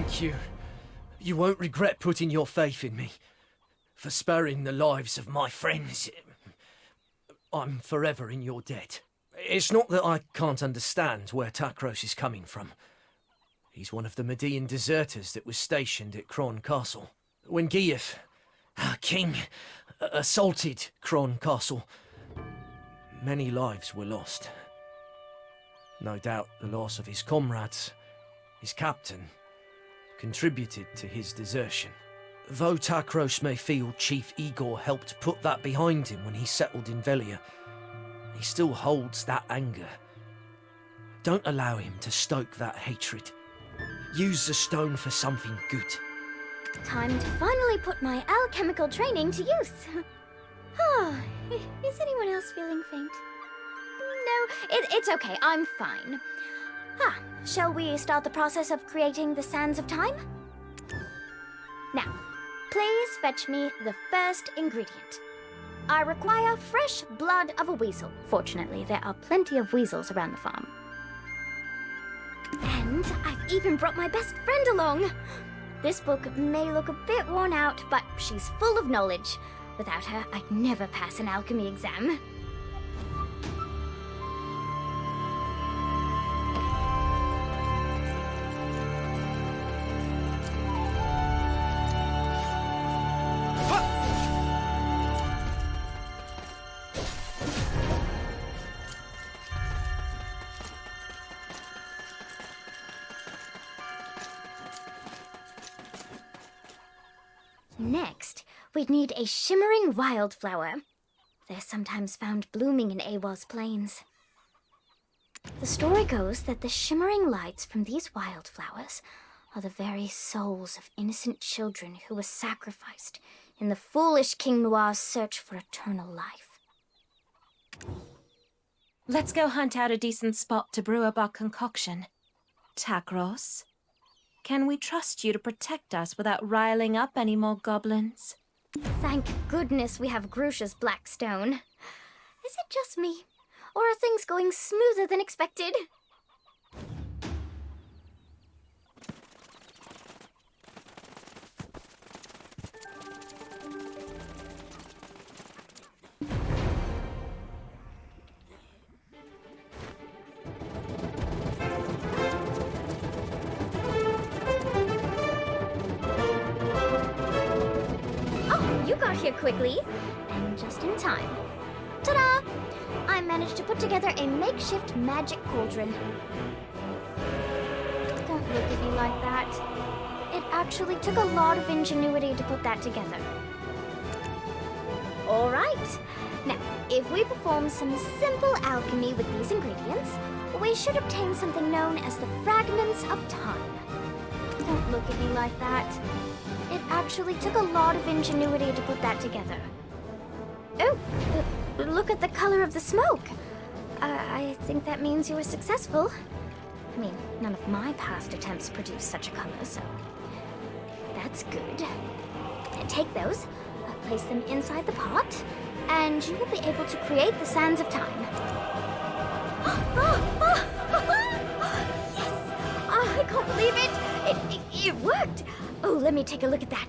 Thank you. You won't regret putting your faith in me. For sparing the lives of my friends. I'm forever in your debt. It's not that I can't understand where Takros is coming from. He's one of the Median deserters that was stationed at Cron Castle. When Giath, our king, assaulted Cron Castle, many lives were lost. No doubt the loss of his comrades, his captain, contributed to his desertion. Though Takros may feel Chief Igor helped put that behind him when he settled in Velia, he still holds that anger. Don't allow him to stoke that hatred. Use the stone for something good. Time to finally put my alchemical training to use. Is anyone else feeling faint? No, it's okay, I'm fine. Shall we start the process of creating the Sands of Time? Now, please fetch me the first ingredient. I require fresh blood of a weasel. Fortunately, there are plenty of weasels around the farm. And I've even brought my best friend along. This book may look a bit worn out, but she's full of knowledge. Without her, I'd never pass an alchemy exam. Next, we'd need a shimmering wildflower. They're sometimes found blooming in Awa's plains. The story goes that the shimmering lights from these wildflowers are the very souls of innocent children who were sacrificed in the foolish King Noir's search for eternal life. Let's go hunt out a decent spot to brew up our concoction. Takros, can we trust you to protect us without riling up any more goblins? Thank goodness we have Grusha's Black Stone. Is it just me? Or are things going smoother than expected? You got here quickly, and just in time. Ta-da! I managed to put together a makeshift magic cauldron. Don't look at me like that. It actually took a lot of ingenuity to put that together. All right. Now, if we perform some simple alchemy with these ingredients, we should obtain something known as the Fragments of Time. Don't look at me like that. It actually took a lot of ingenuity to put that together. Oh, look at the color of the smoke. I think that means you were successful. I mean, none of my past attempts produced such a color, so that's good. Take those, place them inside the pot, and you will be able to create the Sands of Time. Yes! I can't believe it! It worked! Oh, let me take a look at that.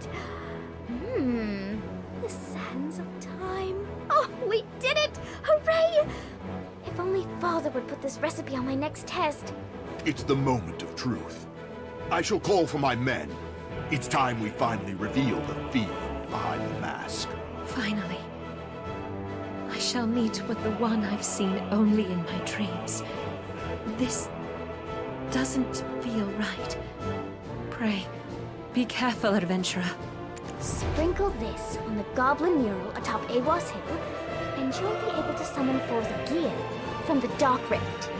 The Sands of Time. Oh, we did it! Hooray! If only Father would put this recipe on my next test. It's the moment of truth. I shall call for my men. It's time we finally reveal the fiend behind the mask. Finally. I shall meet with the one I've seen only in my dreams. This doesn't feel right. Pray, be careful, adventurer. Sprinkle this on the goblin mural atop Awa's Hill, and you'll be able to summon forth Giath from the Dark Rift.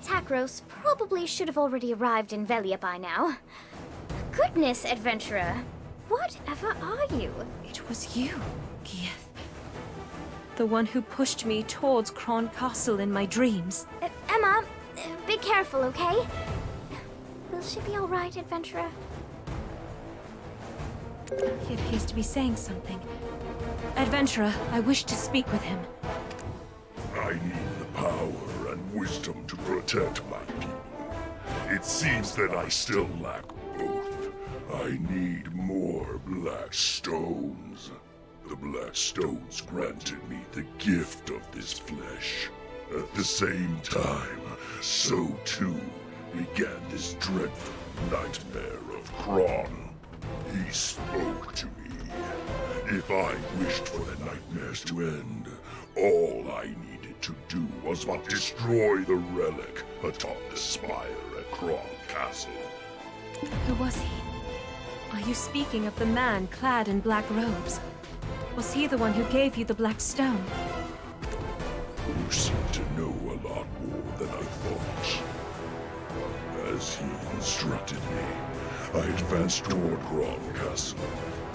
Takros probably should have already arrived in Velia by now. Goodness, adventurer. Whatever are you? It was you, Giath. The one who pushed me towards Cron Castle in my dreams. Emma, be careful, okay? Will she be alright, adventurer? He appears to be saying something. Adventurer, I wish to speak with him. I need the power and wisdom to protect my people. It seems that I still lack both. I need more black stones. The black stones granted me the gift of this flesh. At the same time, so too began this dreadful nightmare of Cron. He spoke to me. If I wished for the nightmares to end, all I needed to do was but destroy the relic atop the spire at Cron Castle. Who was he? Are you speaking of the man clad in black robes? Was he the one who gave you the black stone? You seem to know a lot more than I thought. As he instructed me, I advanced toward Cron Castle,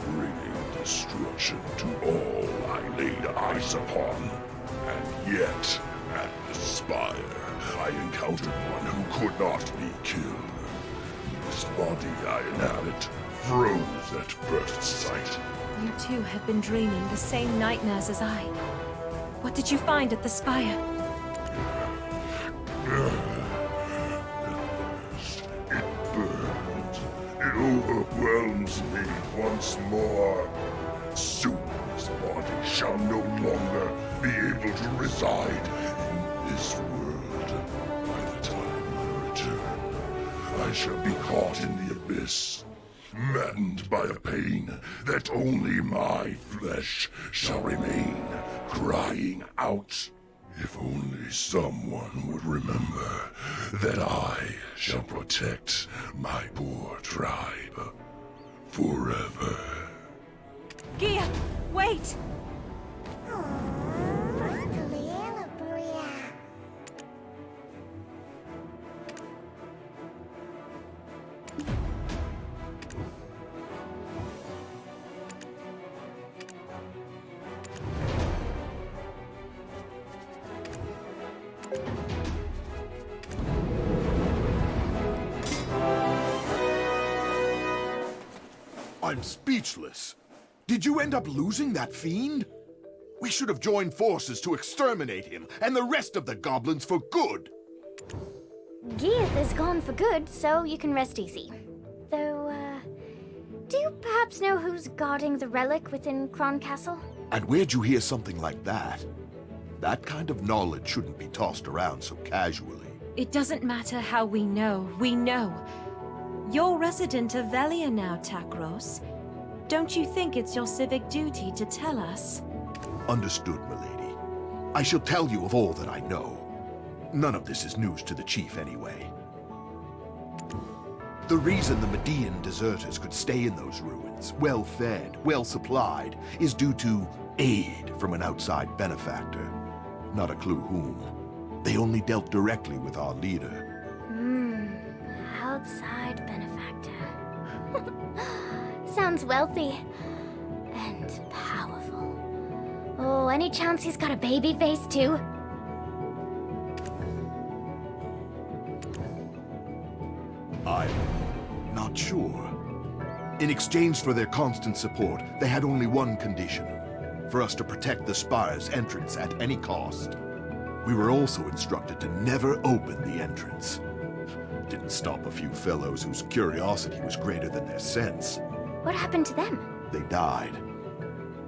bringing destruction to all I laid eyes upon. And yet, at the Spire, I encountered one who could not be killed. This body I inhabit froze at first sight. You too have been dreaming the same nightmares as I. What did you find at the Spire? It burns. It overwhelms me once more. Soon this body shall no longer be able to reside in this world. By the time I return, I shall be caught in the abyss, maddened by a pain that only my flesh shall remain, crying out. If only someone would remember that I shall protect my poor tribe forever. Giath, wait! I'm speechless. Did you end up losing that fiend? We should have joined forces to exterminate him and the rest of the goblins for good. Giath is gone for good, so you can rest easy. Though, do you perhaps know who's guarding the relic within Cron Castle? And where'd you hear something like that? That kind of knowledge shouldn't be tossed around so casually. It doesn't matter how we know. We know. You're resident of Velia now, Takros. Don't you think it's your civic duty to tell us? Understood, milady. I shall tell you of all that I know. None of this is news to the chief anyway. The reason the Median deserters could stay in those ruins, well-fed, well-supplied, is due to aid from an outside benefactor. Not a clue whom. They only dealt directly with our leader. Outside benefactor. Sounds wealthy. And powerful. Oh, any chance he's got a baby face too? I'm not sure. In exchange for their constant support, they had only one condition. For us to protect the Spire's entrance at any cost. We were also instructed to never open the entrance. Didn't stop a few fellows whose curiosity was greater than their sense. What happened to them? They died.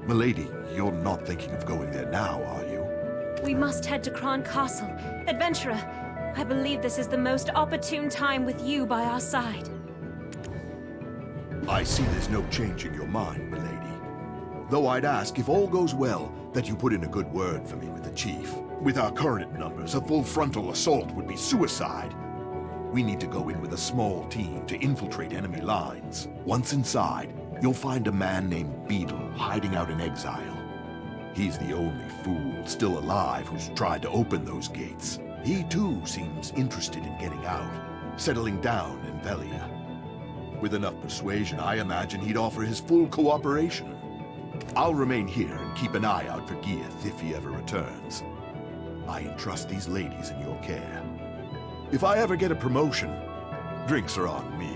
Milady, you're not thinking of going there now, are you? We must head to Cron Castle. Adventurer, I believe this is the most opportune time with you by our side. I see there's no change in your mind, milady. Though I'd ask, if all goes well, that you put in a good word for me with the chief. With our current numbers, a full frontal assault would be suicide. We need to go in with a small team to infiltrate enemy lines. Once inside, you'll find a man named Beedle hiding out in exile. He's the only fool still alive who's tried to open those gates. He too seems interested in getting out, settling down in Velia. With enough persuasion, I imagine he'd offer his full cooperation. I'll remain here and keep an eye out for Giath if he ever returns. I entrust these ladies in your care. If I ever get a promotion, drinks are on me.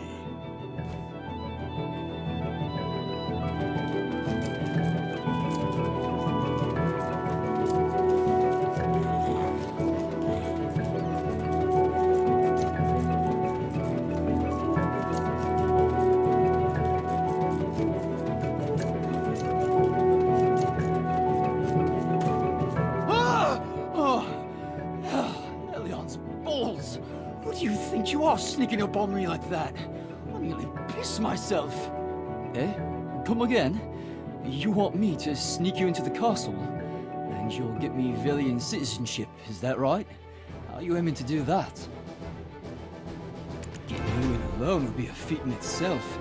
Sneaking up on me like that. I nearly pissed myself. Eh? Come again? You want me to sneak you into the castle? And you'll get me Velian citizenship, is that right? How are you aiming to do that? Getting you in alone would be a feat in itself.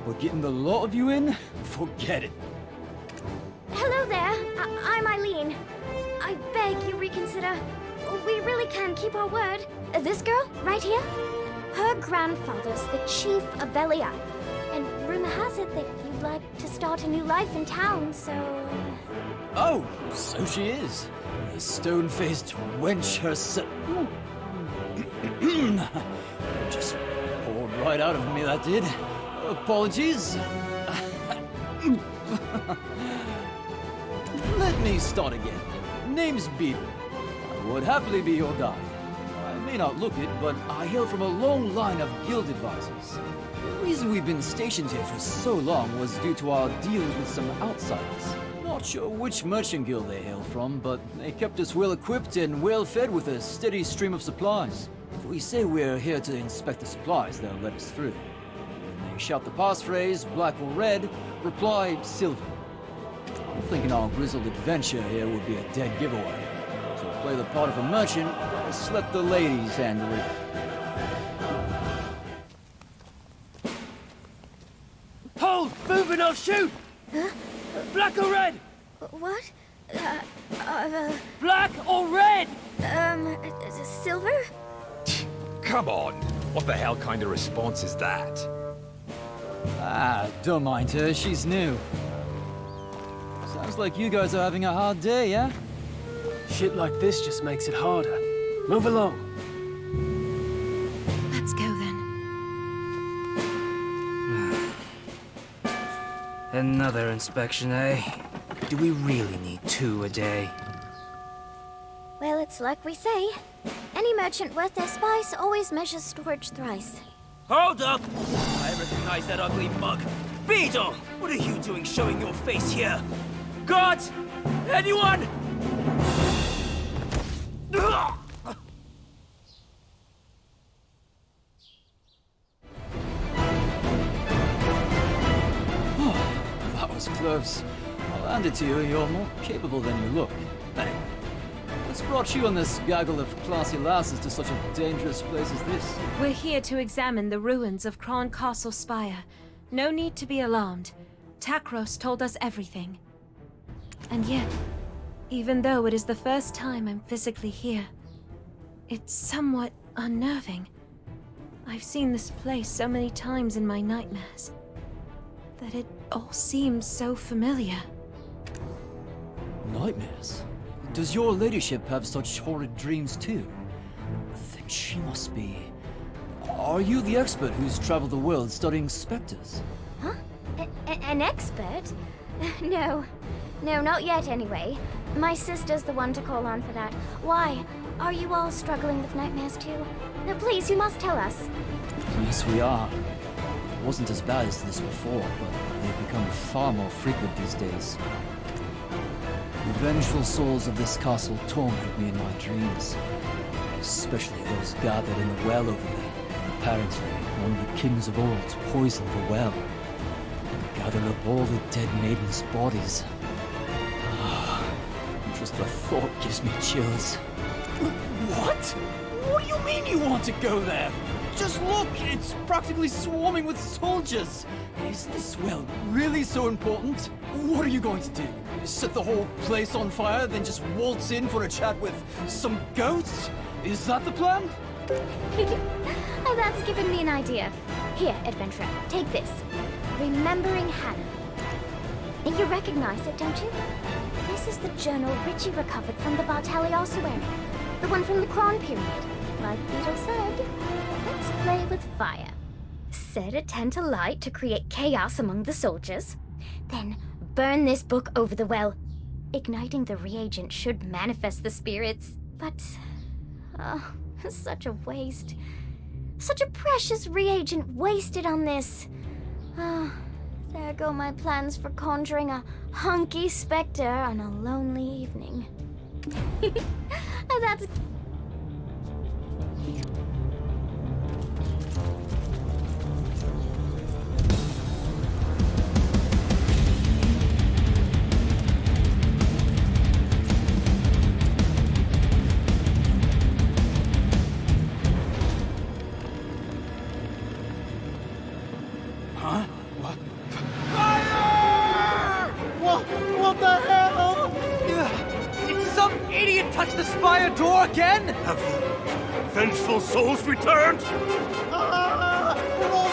But getting the lot of you in? Forget it. Hello there. I'm Eileen. I beg you reconsider. We really can keep our word. This girl, right here? Her grandfather's the chief of Velia, and rumor has it that you'd like to start a new life in town, so... Oh, so she is. The stone-faced wench herself. Just poured right out of me, that did. Apologies. Let me start again. Name's Beedle. I would happily be your guide. I may not look it, but I hail from a long line of guild advisors. The reason we've been stationed here for so long was due to our dealings with some outsiders. Not sure which merchant guild they hail from, but they kept us well equipped and well fed with a steady stream of supplies. If we say we're here to inspect the supplies, they'll let us through. When they shout the passphrase, black or red, reply silver. I'm thinking our grizzled adventure here would be a dead giveaway. So play the part of a merchant, just let the ladies handle it. Hold! Moving, I'll shoot! Huh? Black or red? What? Black or red? Silver? Come on! What the hell kind of response is that? Ah, don't mind her, she's new. Sounds like you guys are having a hard day, yeah? Shit like this just makes it harder. Move along. Let's go then. Another inspection, eh? Do we really need 2 a day? Well, it's like we say. Any merchant worth their spice always measures storage thrice. Hold up! I recognize that ugly mug. Beedle! What are you doing showing your face here? Guards! Anyone? That was close. I'll hand it to you, you're more capable than you look. Hey, what's brought you and this gaggle of classy lasses to such a dangerous place as this? We're here to examine the ruins of Cron Castle Spire. No need to be alarmed. Takros told us everything. And yet, even though it is the first time I'm physically here, it's somewhat unnerving. I've seen this place so many times in my nightmares that it all seems so familiar. Nightmares? Does your ladyship have such horrid dreams too? Then she must be... Are you the expert who's traveled the world studying specters? Huh? An expert? No. No, not yet anyway. My sister's the one to call on for that. Why? Are you all struggling with nightmares too? No, please, you must tell us. Yes, we are. It wasn't as bad as this before, but they've become far more frequent these days. The vengeful souls of this castle torment me in my dreams. Especially those gathered in the well over there. Apparently, one of the kings of old poisoned the well and gathered up all the dead maidens' bodies. Just the thought gives me chills. What? What do you mean you want to go there? Just look, it's practically swarming with soldiers. Is this well really so important? What are you going to do? Set the whole place on fire, then just waltz in for a chat with some goats? Is that the plan? Oh, that's given me an idea. Here, adventurer, take this. Remembering Hannah. You recognize it, don't you? This is the journal Richie recovered from the Bartali ossuary. The one from the Cron period. Like Beedle said, let's play with fire. Set a tent alight to create chaos among the soldiers. Then burn this book over the well. Igniting the reagent should manifest the spirits, but... oh, such a waste. Such a precious reagent wasted on this. Oh, there go my plans for conjuring a hunky specter on a lonely evening. That's... Huh? What? What the hell? Did some idiot touch the Spire door again? Have the vengeful souls returned? Ah! Roll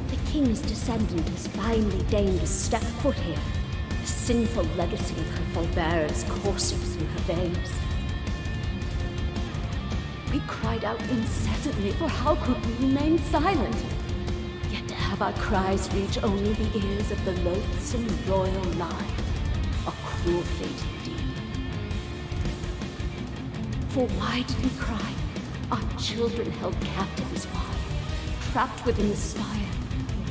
The king's descendant has finally deigned to step foot here. The sinful legacy of her forebears coursing through her veins. We cried out incessantly for how could we remain silent? Yet to have our cries reach only the ears of the loathsome royal line. A cruel fate indeed. For why did we cry? Our children held captive as why, trapped within the spire,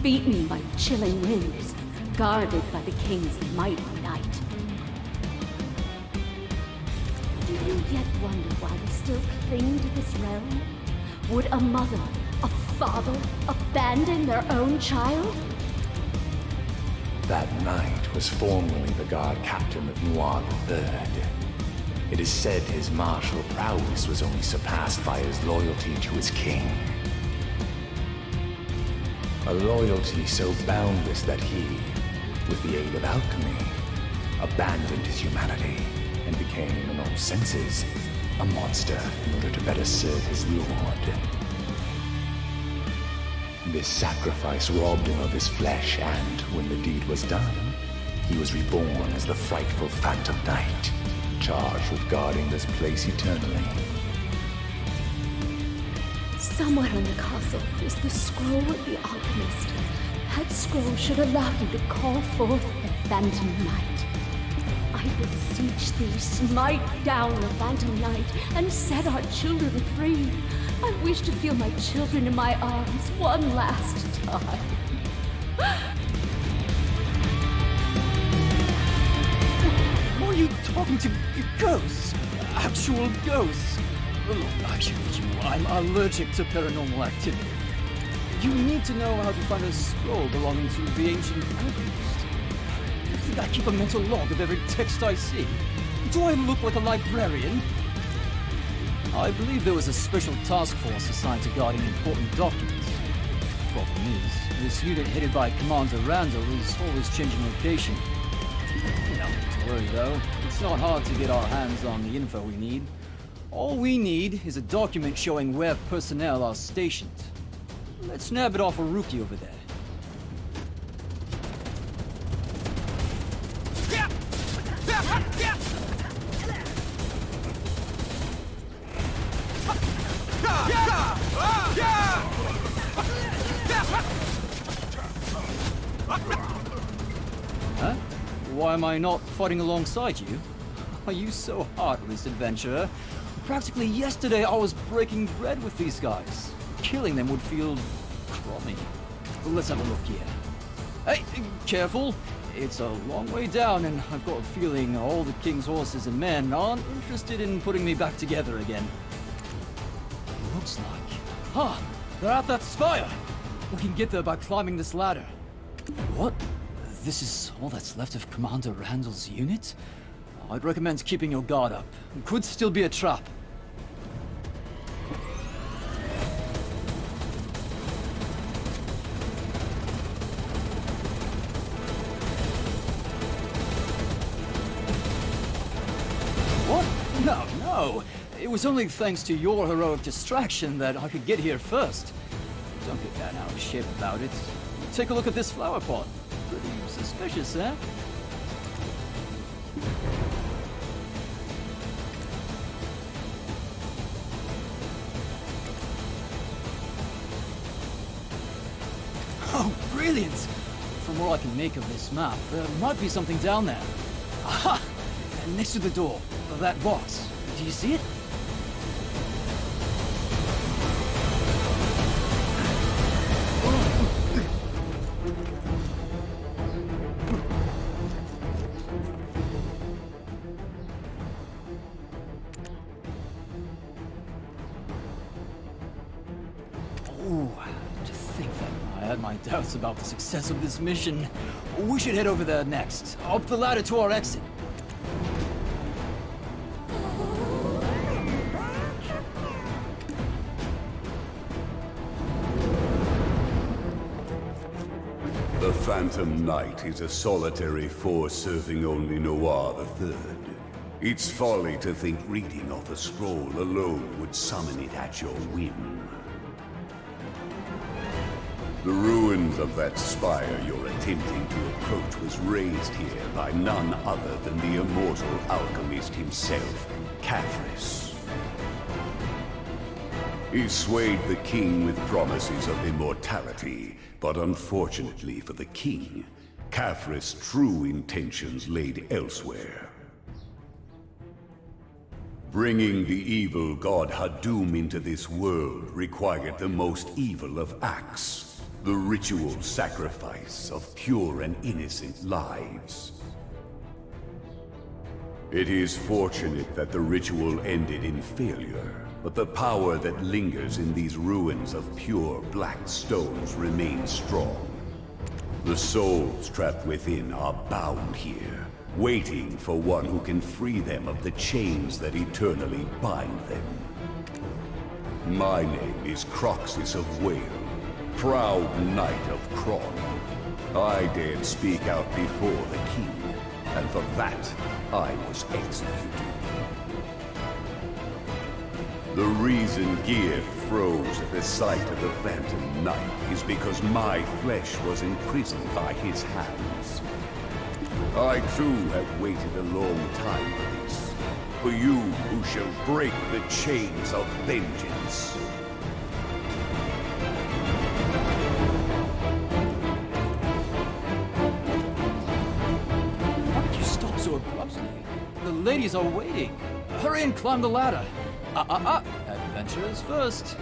beaten by chilling winds, guarded by the king's mighty knight. Do you yet wonder why we still cling to this realm? Would a mother, a father, abandon their own child? That knight was formerly the guard captain of Noir III. It is said his martial prowess was only surpassed by his loyalty to his king. A loyalty so boundless that he, with the aid of alchemy, abandoned his humanity and became, in all senses, a monster in order to better serve his lord. This sacrifice robbed him of his flesh, and when the deed was done, he was reborn as the frightful Phantom Knight, charged with guarding this place eternally. Somewhere in the castle is the scroll of the alchemist. That scroll should allow you to call forth the Phantom Knight. I beseech thee, smite down the Phantom Knight and set our children free. I wish to feel my children in my arms one last time. Are you talking to ghosts? Actual ghosts? Look, I assure you, I'm allergic to paranormal activity. You need to know how to find a scroll belonging to the ancient alchemist. You think I keep a mental log of every text I see? Do I look like a librarian? I believe there was a special task force assigned to guarding important documents. Problem is, this unit headed by Commander Randall is always changing location. You don't need to worry though, it's not hard to get our hands on the info we need. All we need is a document showing where personnel are stationed. Let's snap it off a rookie over there. Huh? Why am I not fighting alongside you? Are you so heartless, adventurer? Practically yesterday I was breaking bread with these guys. Killing them would feel crummy. Let's have a look here. Hey, careful! It's a long way down, and I've got a feeling all the king's horses and men aren't interested in putting me back together again. Looks like... they're at that spire! We can get there by climbing this ladder. What? This is all that's left of Commander Randall's unit? I'd recommend keeping your guard up. It could still be a trap. What? No. It was only thanks to your heroic distraction that I could get here first. Don't get that out of shape about it. Take a look at this flower pot. Pretty suspicious, eh? Oh, brilliant! From what I can make of this map, there might be something down there. Aha! Next to the door, that box. Do you see it? Doubts about the success of this mission. We should head over there next, up the ladder to our exit. The Phantom Knight is a solitary force serving only Noir III. It's folly to think reading off a scroll alone would summon it at your whim. The ruins of that spire you're attempting to approach was raised here by none other than the immortal alchemist himself, Cathris. He swayed the king with promises of immortality, but unfortunately for the king, Cathris' true intentions laid elsewhere. Bringing the evil god Hadum into this world required the most evil of acts. The ritual sacrifice of pure and innocent lives. It is fortunate that the ritual ended in failure, but the power that lingers in these ruins of pure black stones remains strong. The souls trapped within are bound here, waiting for one who can free them of the chains that eternally bind them. My name is Croxus of Whale, proud knight of Cron. I dared speak out before the king, and for that, I was executed. The reason Giath froze at the sight of the Phantom Knight is because my flesh was imprisoned by his hands. I too have waited a long time for this, for you who shall break the chains of vengeance. Why did you stop so abruptly? The ladies are waiting. Hurry and climb the ladder. Adventurers first.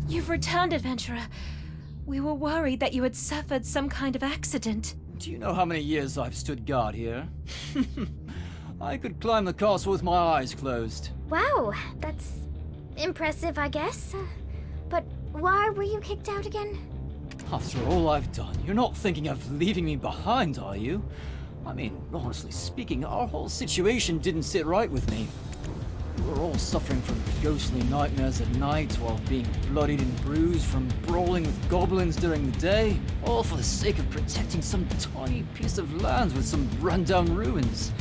You've returned, adventurer. We were worried that you had suffered some kind of accident. Do you know how many years I've stood guard here? I could climb the castle with my eyes closed. Wow, that's impressive, I guess. But why were you kicked out again? After all I've done, you're not thinking of leaving me behind, are you? I mean, honestly speaking, our whole situation didn't sit right with me. We were all suffering from ghostly nightmares at night while being bloodied and bruised from brawling with goblins during the day, all for the sake of protecting some tiny piece of land with some rundown ruins.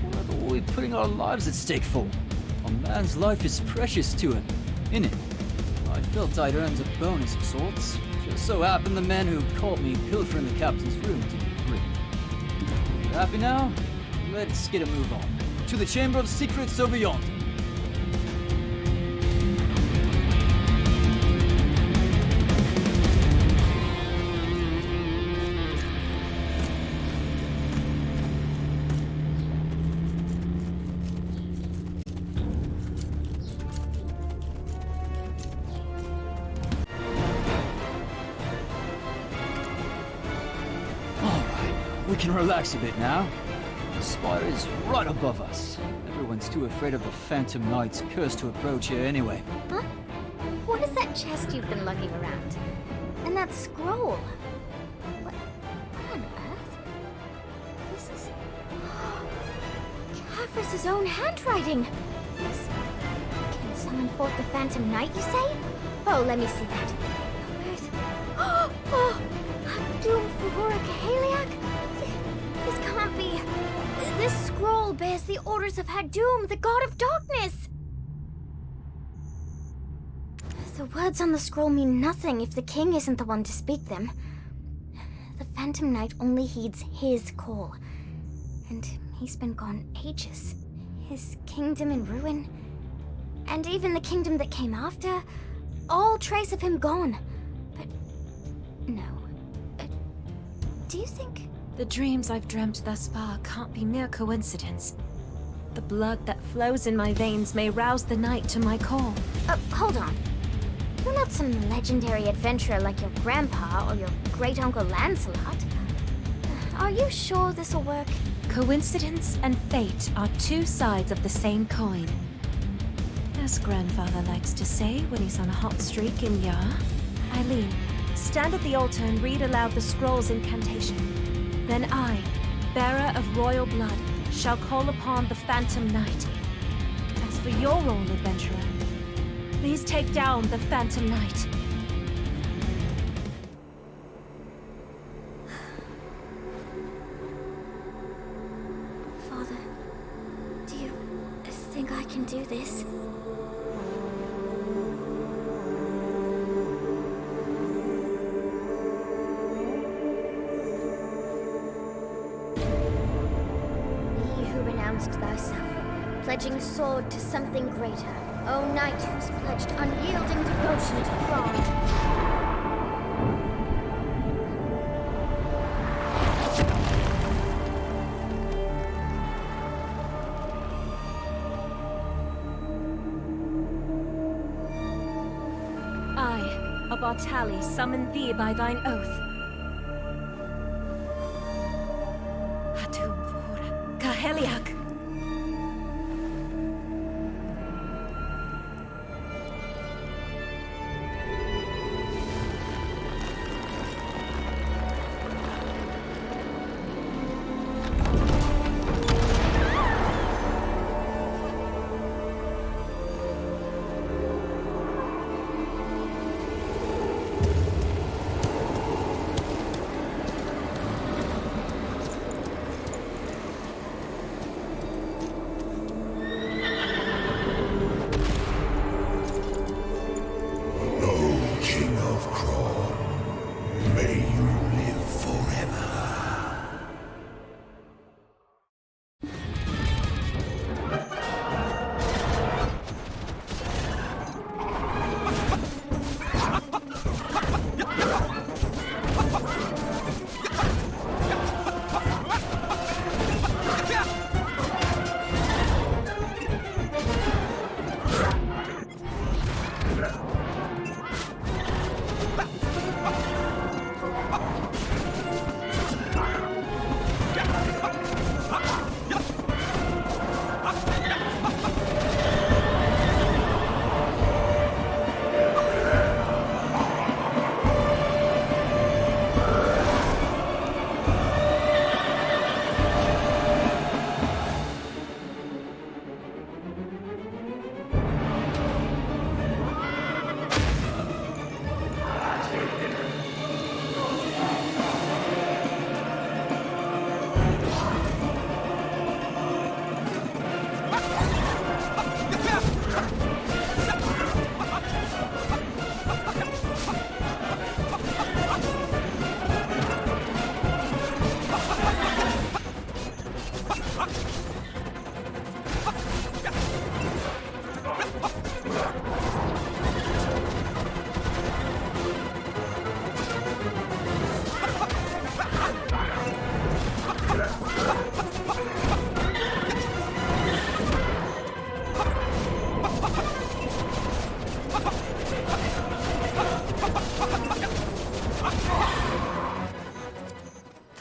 What are we putting our lives at stake for? A man's life is precious to him, innit? I felt I'd earned a bonus of sorts. Just so happened the men who caught me pilfering the captain's room didn't agree. You happy now? Let's get a move on. To the Chamber of Secrets over yonder. We can relax a bit now. The Spire is right above us. Everyone's too afraid of the Phantom Knight's curse to approach here anyway. Huh? What is that chest you've been lugging around? And that scroll? What on earth? This is... Cavris's own handwriting! This... can summon forth the Phantom Knight, you say? Oh, let me see that. Where's... Oh! Doom for Haliak? This can't be... This scroll bears the orders of Hagdoom, the god of darkness! The words on the scroll mean nothing if the king isn't the one to speak them. The Phantom Knight only heeds his call. And he's been gone ages. His kingdom in ruin. And even the kingdom that came after. All trace of him gone. But... no. Do you think... The dreams I've dreamt thus far can't be mere coincidence. The blood that flows in my veins may rouse the night to my call. Hold on. You're not some legendary adventurer like your grandpa or your great-uncle Lancelot. Are you sure this'll work? Coincidence and fate are two sides of the same coin. As grandfather likes to say when he's on a hot streak in Giath. Eileen, stand at the altar and read aloud the scroll's incantation. Then I, bearer of royal blood, shall call upon the Phantom Knight. As for your role, adventurer, please take down the Phantom Knight. Father, do you think I can do this? Thyself, pledging sword to something greater. O knight who's pledged unyielding devotion to Cron. of our tally summon thee by thine oath. Hatum Vora Kaheliak. King of Cron, may you live forever.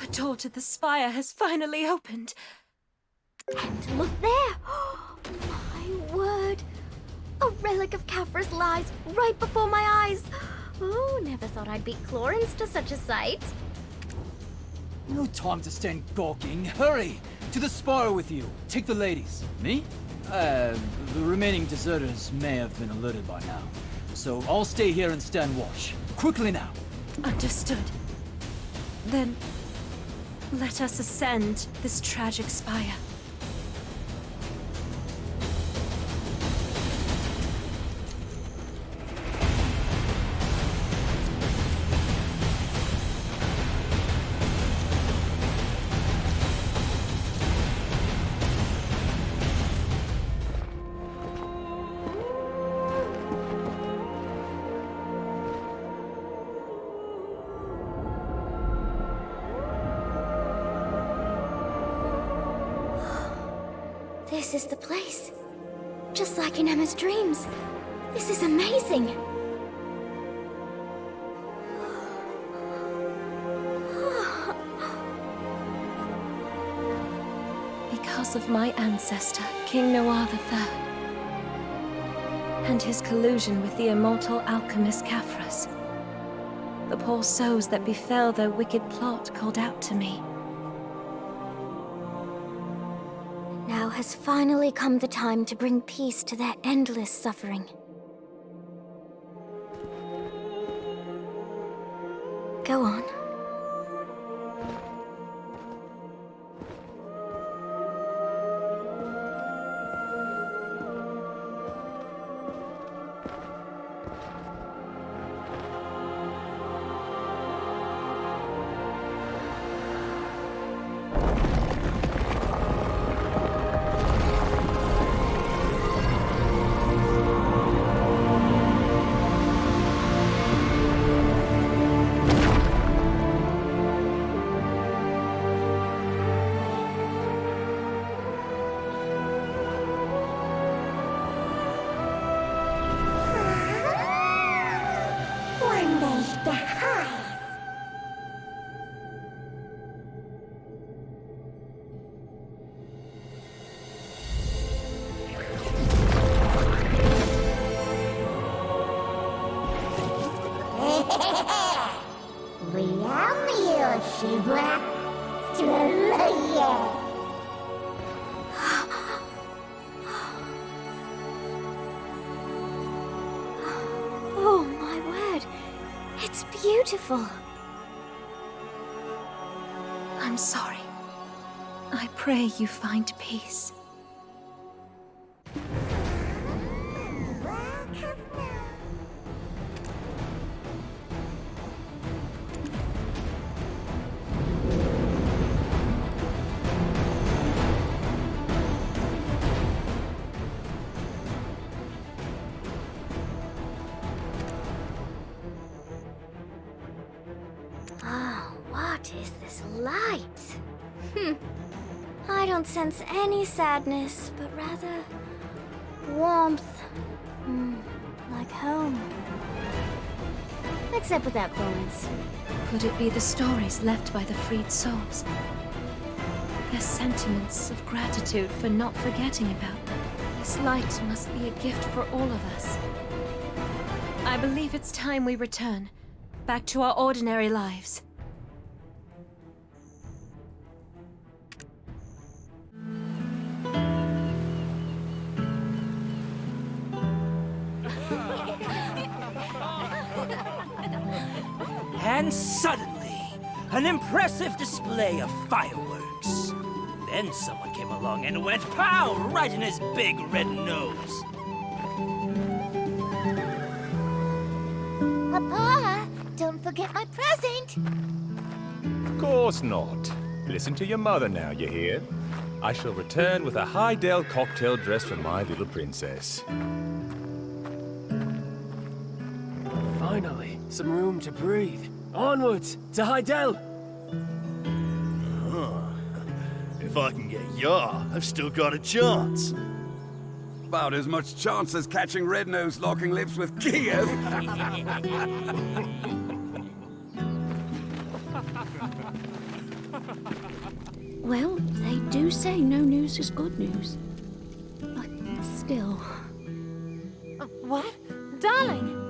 The door to the Spire has finally opened. And look there! My word! A relic of Khafra's lies right before my eyes! Oh, never thought I'd beat Clorens to such a sight. No time to stand gawking. Hurry! To the Spire with you. Take the ladies. Me? The remaining deserters may have been alerted by now. So I'll stay here and stand watch. Quickly now. Understood. Then, let us ascend this tragic spire. This is the place. Just like in Emma's dreams. This is amazing. Because of my ancestor, King Noir III, and his collusion with the immortal alchemist Khafras, the poor souls that befell their wicked plot called out to me. Now has finally come the time to bring peace to their endless suffering. Go on. beautiful. I'm sorry. I pray you find peace. What is this light? I don't sense any sadness, but rather warmth. Like home. Except without bones. Could it be the stories left by the freed souls? Their sentiments of gratitude for not forgetting about them. This light must be a gift for all of us. I believe it's time we return, back to our ordinary lives. And suddenly, an impressive display of fireworks. Then someone came along and went pow right in his big red nose. Papa, don't forget my present. Of course not. Listen to your mother now, you hear? I shall return with a Highdale cocktail dress for my little princess. Finally, some room to breathe. Onwards, to Highdale! If I can get Yar, I've still got a chance. About as much chance as catching Red-Nose locking lips with Giath. Well, they do say no news is good news. But still... What? Darling!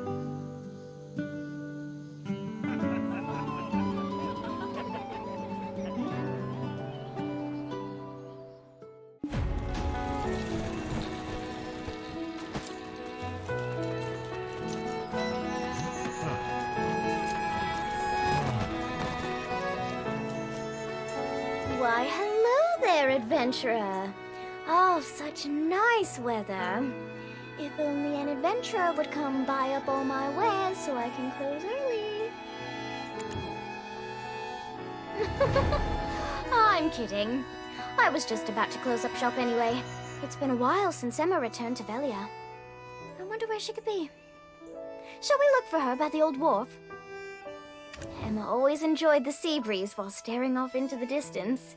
Why, hello there, adventurer. Oh, such nice weather. If only an adventurer would come buy up all my wares so I can close early. I'm kidding. I was just about to close up shop anyway. It's been a while since Emma returned to Velia. I wonder where she could be. Shall we look for her by the old wharf? Emma always enjoyed the sea breeze while staring off into the distance.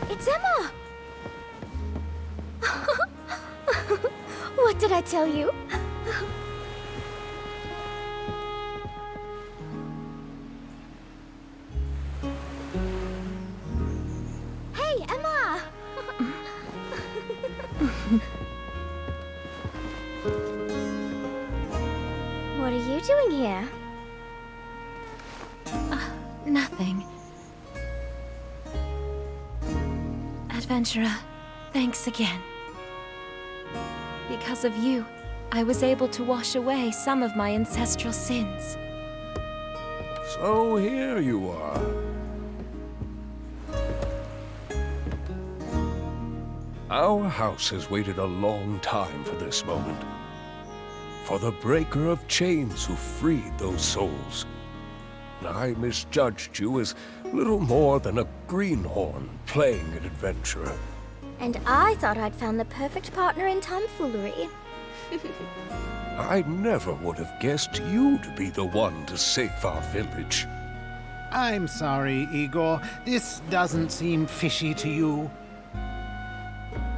It's Emma! What did I tell you? Hey, Emma! What are you doing here? Nothing. Adventurer, thanks again. Because of you, I was able to wash away some of my ancestral sins. So here you are. Our house has waited a long time for this moment. For the breaker of chains who freed those souls. I misjudged you as little more than a greenhorn playing an adventurer. And I thought I'd found the perfect partner in tomfoolery. I never would have guessed you to be the one to save our village. I'm sorry, Igor. This doesn't seem fishy to you.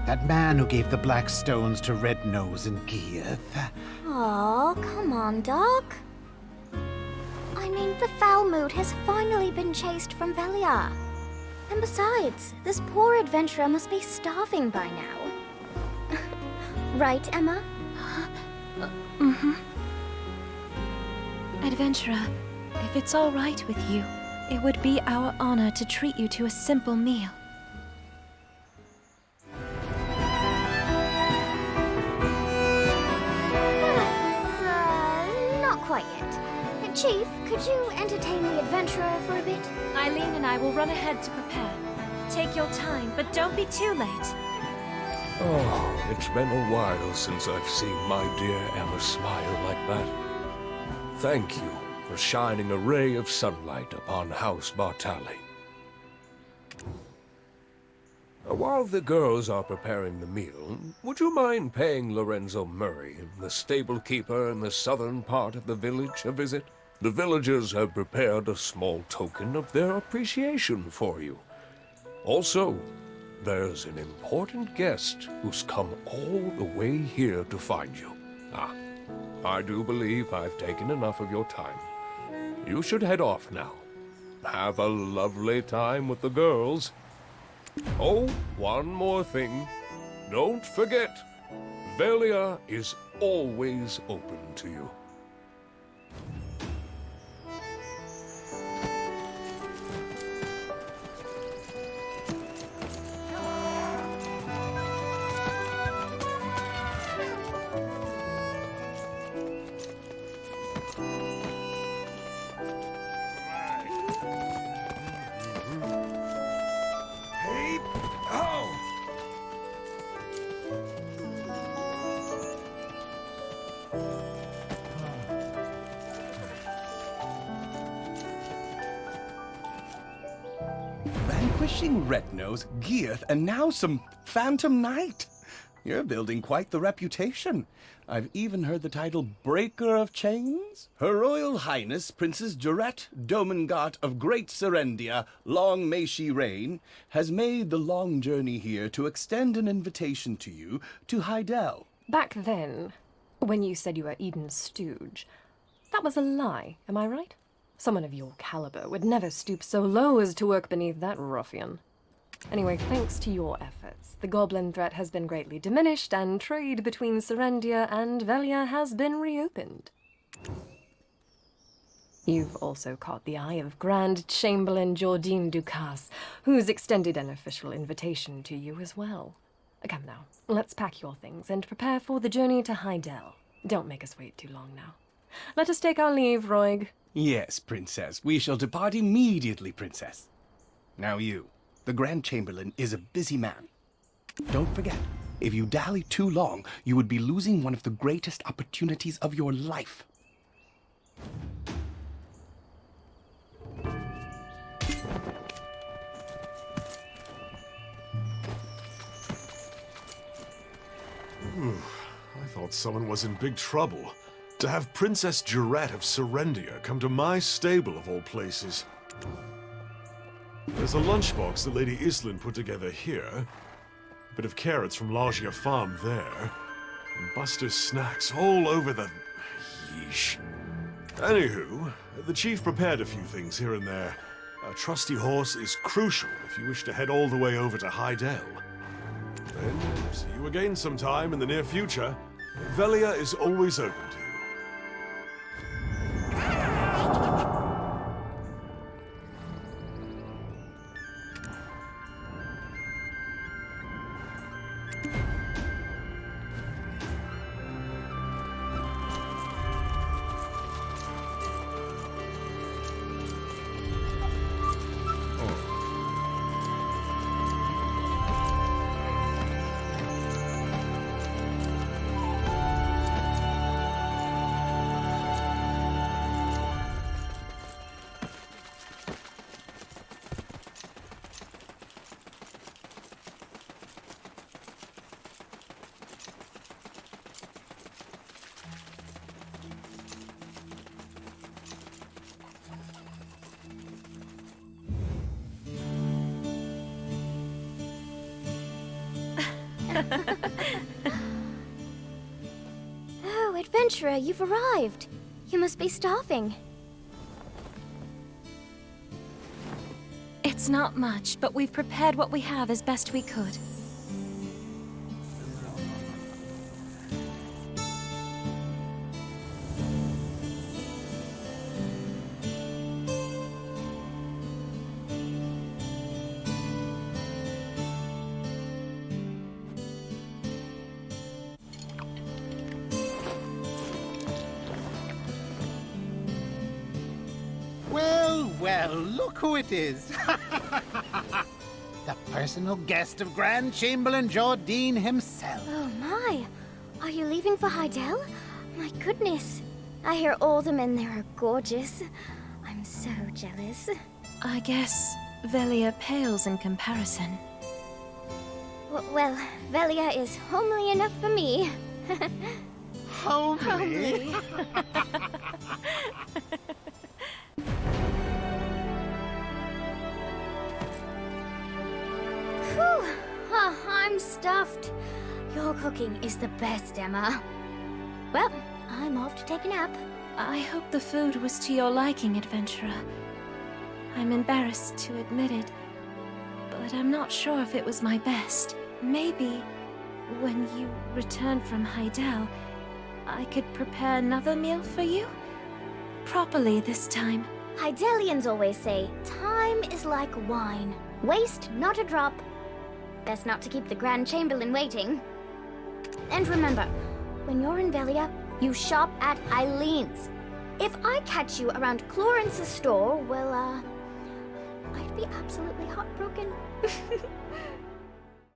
That man who gave the black stones to Red-Nose and Giath. Aw, come on, Doc. I mean, the foul mood has finally been chased from Velia. And besides, this poor adventurer must be starving by now. Right, Emma? Mm-hmm. Adventurer, if it's all right with you, it would be our honor to treat you to a simple meal. Not quite yet. Chief, could you entertain the adventurer for a bit? Eileen and I will run ahead to prepare. Take your time, but don't be too late. Oh, it's been a while since I've seen my dear Emma smile like that. Thank you for shining a ray of sunlight upon House Bartali. While the girls are preparing the meal, would you mind paying Lorenzo Murray, the stable keeper in the southern part of the village, a visit? The villagers have prepared a small token of their appreciation for you. Also, there's an important guest who's come all the way here to find you. I do believe I've taken enough of your time. You should head off now. Have a lovely time with the girls. Oh, one more thing. Don't forget, Velia is always open to you. Vanquishing Red-Nose, Giath, and now some Phantom Knight. You're building quite the reputation. I've even heard the title Breaker of Chains. Her Royal Highness, Princess Jarette Domengart of Great Serendia, long may she reign, has made the long journey here to extend an invitation to you to Heidel. Back then, when you said you were Eden's stooge, that was a lie, am I right? Someone of your caliber would never stoop so low as to work beneath that ruffian. Anyway, thanks to your efforts, the goblin threat has been greatly diminished, and trade between Serendia and Velia has been reopened. You've also caught the eye of Grand Chamberlain Jordine Ducasse, who's extended an official invitation to you as well. Come now, let's pack your things and prepare for the journey to Heidel. Don't make us wait too long now. Let us take our leave, Roig. Yes, Princess. We shall depart immediately, Princess. Now you. The Grand Chamberlain is a busy man. Don't forget, if you dally too long, you would be losing one of the greatest opportunities of your life. I thought someone was in big trouble. To have Princess Jarette of Serendia come to my stable of all places. There's a lunchbox that Lady Islin put together here. A bit of carrots from Lagia Farm there. And Buster's snacks all over the... yeesh. Anywho, the chief prepared a few things here and there. A trusty horse is crucial if you wish to head all the way over to Heidel. Then, see you again sometime in the near future. Velia is always open to you. Oh, adventurer, you've arrived. You must be starving. It's not much, but we've prepared what we have as best we could. Well, look who it is. The personal guest of Grand Chamberlain Jardine himself. Oh my! Are you leaving for Hydel? My goodness. I hear all the men there are gorgeous. I'm so jealous. I guess Velia pales in comparison. Well, Velia is homely enough for me. Homely? Whew. Oh, I'm stuffed. Your cooking is the best, Emma. Well, I'm off to take a nap. I hope the food was to your liking, adventurer. I'm embarrassed to admit it, but I'm not sure if it was my best. Maybe when you return from Hydel, I could prepare another meal for you? Properly this time. Hydelians always say, time is like wine. Waste not a drop. Best not to keep the Grand Chamberlain waiting. And remember, when you're in Velia, you shop at Eileen's. If I catch you around Clarence's store, well, I'd be absolutely heartbroken.